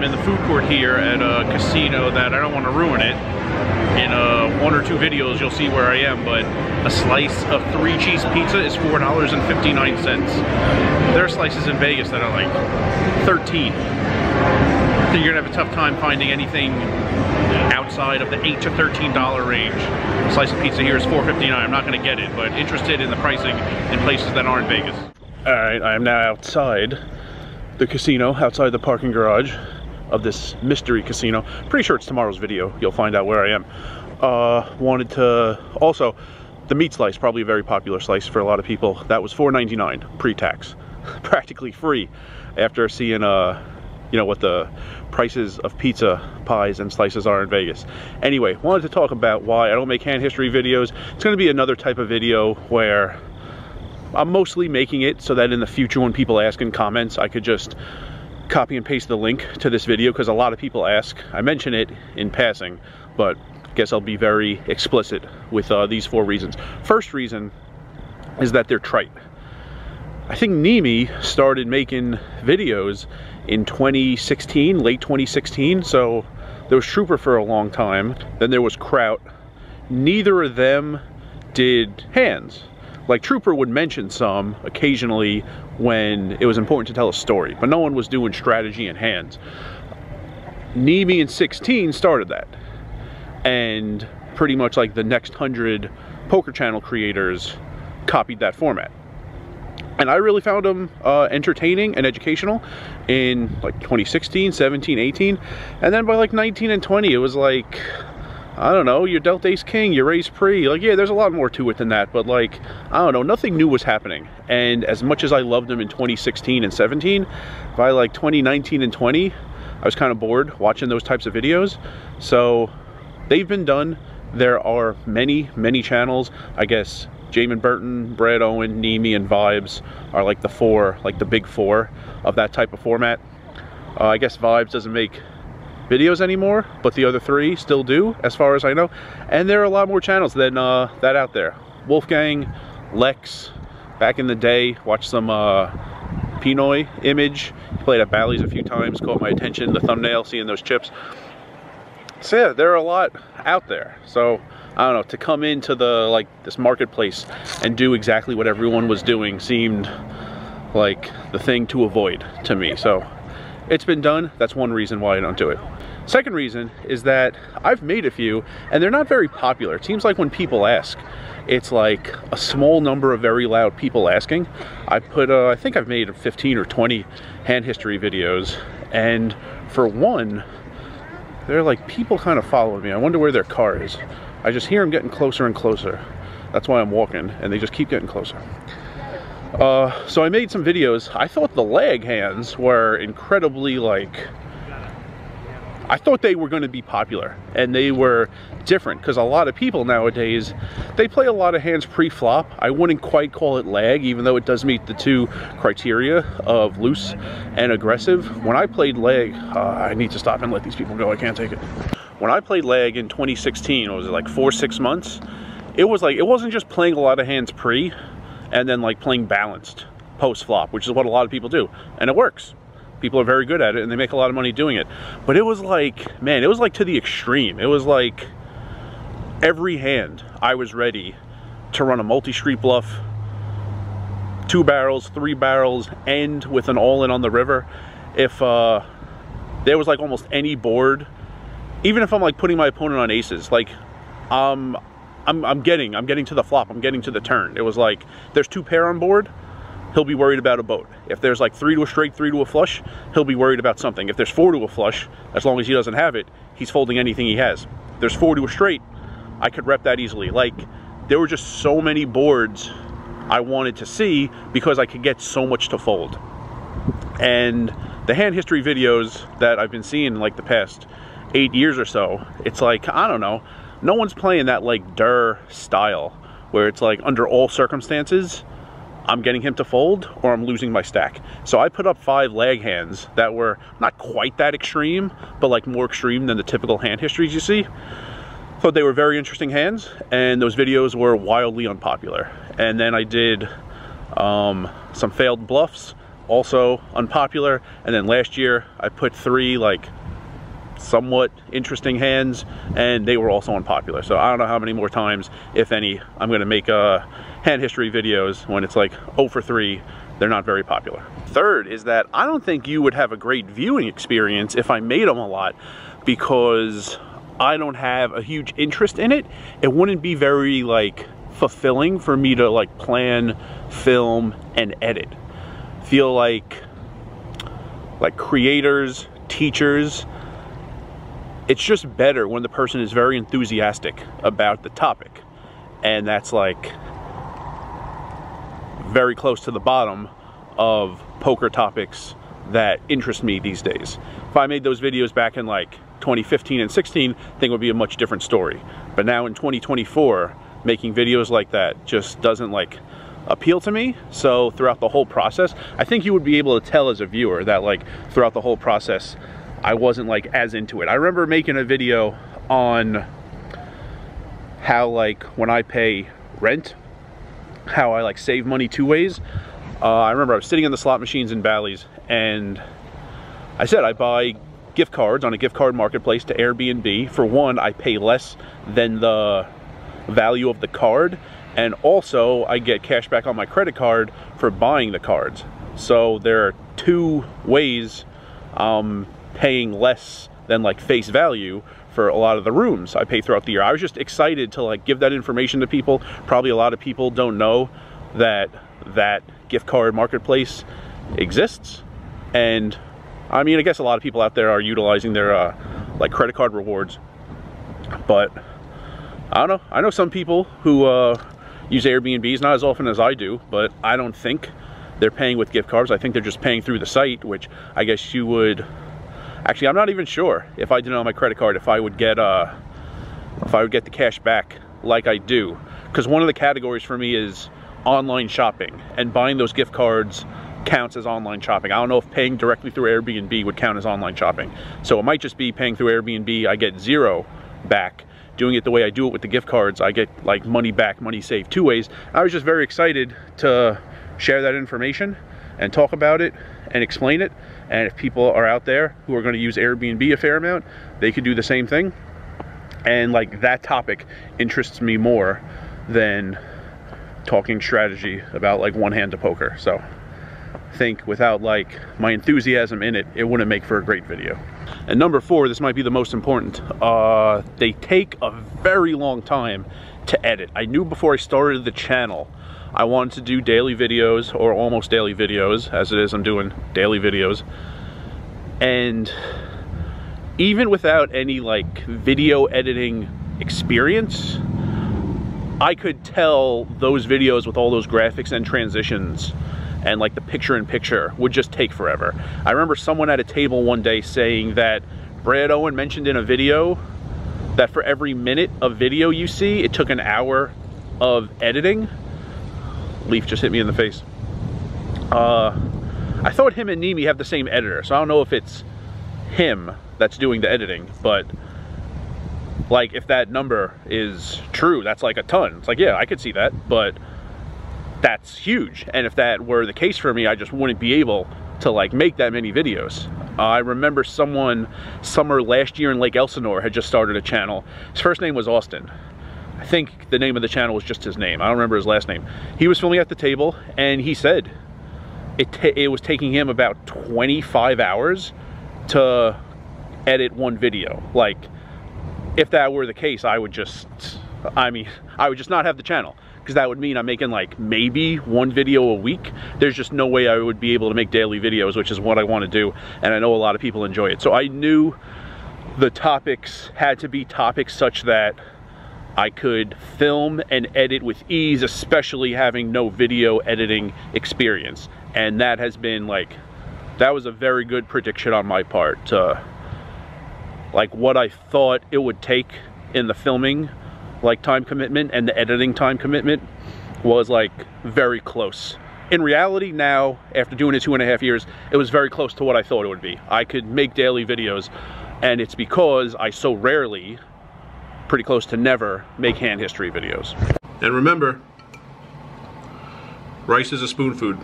I'm in the food court here at a casino that I don't want to ruin it. In 1 or 2 videos you'll see where I am, but a slice of 3-cheese pizza is $4.59. There are slices in Vegas that are like 13. I think you're gonna have a tough time finding anything outside of the $8 to $13 range. A slice of pizza here is $4.59. I'm not gonna get it, but interested in the pricing in places that aren't Vegas. All right, I am now outside the casino, outside the parking garage of this mystery casino. Pretty sure it's tomorrow's video. You'll find out where I am. Wanted to also, the meat slice, probably a very popular slice for a lot of people. That was $4.99 pre-tax, practically free. After seeing you know, what the prices of pizza pies and slices are in Vegas. Anyway, wanted to talk about why I don't make hand history videos. It's going to be another type of video where I'm mostly making it so that in the future when people ask in comments, I could just copy and paste the link to this video, because a lot of people ask. I mention it in passing, but I guess I'll be very explicit with these 4 reasons. First reason is that they're trite. I think Nimi started making videos in 2016, late 2016, so there was Trooper for a long time, then there was Kraut. Neither of them did hands. Like, Trooper would mention some occasionally when it was important to tell a story, but no one was doing strategy and hands. Nimi in 16 started that, and pretty much like the next 100 poker channel creators copied that format. And I really found them entertaining and educational in like 2016, 17, 18, and then by like 19 and 20 it was like, I don't know, you dealt ace king, you raised pre. Like, yeah, there's a lot more to it than that, but like, I don't know, nothing new was happening. And as much as I loved them in 2016 and 17, by like 2019 and 20, I was kind of bored watching those types of videos. So they've been done. There are many, many channels. I guess Jamin Burton, Brad Owen, Nimi, and Vibes are like the 4, like the big 4 of that type of format. I guess Vibes doesn't make videos anymore, but the other 3 still do, as far as I know. And there are a lot more channels than that out there. Wolfgang, Lex, back in the day, watched some Pinoy Image. He played at Bally's a few times, caught my attention, the thumbnail, seeing those chips. So yeah, there are a lot out there. So I don't know, to come into the this marketplace and do exactly what everyone was doing seemed like the thing to avoid to me. So it's been done. That's one reason why I don't do it. Second reason is that I've made a few and they're not very popular. It seems like when people ask, it's like a small number of very loud people asking. I think I've made 15 or 20 hand history videos, and for one, they're like people kind of following me. I wonder where their car is. I just hear them getting closer and closer. That's why I'm walking, and they just keep getting closer. So I made some videos. I thought the lag hands were incredibly, like, I thought they were going to be popular, and they were different, because a lot of people nowadays, they play a lot of hands pre-flop. I wouldn't quite call it lag, even though it does meet the 2 criteria of loose and aggressive. When I played lag, I need to stop and let these people go, I can't take it. When I played lag in 2016, it was like 4-6 months, it was like, it wasn't just playing a lot of hands pre, and then like playing balanced post-flop, which is what a lot of people do, and it works. People are very good at it and they make a lot of money doing it. But it was like, man, it was like to the extreme. It was like every hand I was ready to run a multi-street bluff, 2 barrels, 3 barrels, end with an all-in on the river. If there was like almost any board, even if I'm like putting my opponent on aces, like I'm getting to the flop, I'm getting to the turn. It was like, there's 2 pair on board, he'll be worried about a boat. If there's like 3 to a straight, 3 to a flush, he'll be worried about something. If there's 4 to a flush, as long as he doesn't have it, he's folding anything he has. If there's 4 to a straight, I could rep that easily. Like, there were just so many boards I wanted to see because I could get so much to fold. And the hand history videos that I've been seeing like the past 8 years or so, it's like, I don't know, no one's playing that like Durr style where it's like under all circumstances I'm getting him to fold or I'm losing my stack. So I put up 5 lag hands that were not quite that extreme, but like more extreme than the typical hand histories you see. Thought they were very interesting hands, and those videos were wildly unpopular. And then I did some failed bluffs, also unpopular. And then last year I put 3 like somewhat interesting hands, and they were also unpopular. So I don't know how many more times, if any, I'm going to make hand history videos when it's like 0 for 3. They're not very popular. Third is that I don't think you would have a great viewing experience if I made them a lot, because I don't have a huge interest in it. It wouldn't be very like fulfilling for me to like plan, film, and edit. Feel like creators, teachers, it's just better when the person is very enthusiastic about the topic. And that's like very close to the bottom of poker topics that interest me these days. If I made those videos back in like 2015 and 16, I think it would be a much different story. But now in 2024, making videos like that just doesn't like appeal to me. So throughout the whole process, I think you would be able to tell as a viewer that like throughout the whole process, I wasn't like as into it. I remember making a video on how like when I pay rent, how I like save money 2 ways. I remember I was sitting in the slot machines in Bally's, and I said I buy gift cards on a gift card marketplace to Airbnb. For one, I pay less than the value of the card, and also I get cash back on my credit card for buying the cards. So there are 2 ways paying less than like face value for a lot of the rooms I pay throughout the year. I was just excited to like give that information to people. Probably a lot of people don't know that that gift card marketplace exists. And I mean, I guess a lot of people out there are utilizing their like credit card rewards. But I don't know. I know some people who use Airbnbs, not as often as I do, but I don't think they're paying with gift cards. I think they're just paying through the site, which I guess you would. Actually, I'm not even sure if I did it on my credit card, if I would get the cash back like I do. Because one of the categories for me is online shopping, and buying those gift cards counts as online shopping. I don't know if paying directly through Airbnb would count as online shopping. So it might just be paying through Airbnb, I get 0 back. Doing it the way I do it with the gift cards, I get like money back, money saved 2 ways. I was just very excited to share that information and talk about it and explain it. And if people are out there who are going to use Airbnb a fair amount, they could do the same thing. And like that topic interests me more than talking strategy about like one-hand to poker. So I think without like my enthusiasm in it, it wouldn't make for a great video. And number 4, this might be the most important. They take a very long time to edit. I knew before I started the channel I wanted to do daily videos, or almost daily videos. As it is, I'm doing daily videos. And even without any like video editing experience, I could tell those videos with all those graphics and transitions and like the picture-in-picture would just take forever. I remember someone at a table one day saying that Brad Owen mentioned in a video that for every minute of video you see, it took an hour of editing. Leaf just hit me in the face. I thought him and Nemi have the same editor, so I don't know if it's him that's doing the editing, but like if that number is true, that's like a ton. It's like, yeah, I could see that, but that's huge. And if that were the case for me, I just wouldn't be able to like make that many videos. I remember someone summer last year in Lake Elsinore had just started a channel. His first name was Austin. I think the name of the channel was just his name. I don't remember his last name. He was filming at the table, and he said it was taking him about 25 hours to edit one video. Like, if that were the case, I would just not have the channel, because that would mean I'm making like maybe 1 video a week. There's just no way I would be able to make daily videos, which is what I want to do, and I know a lot of people enjoy it. So I knew the topics had to be topics such that I could film and edit with ease, especially having no video editing experience. And that has been like, that was a very good prediction on my part to like what I thought it would take in the filming like time commitment and the editing time commitment was like very close. In reality now, after doing it 2.5 years, it was very close to what I thought it would be. I could make daily videos, and it's because I so rarely, pretty close to never, make hand history videos. And remember, rice is a spoon food.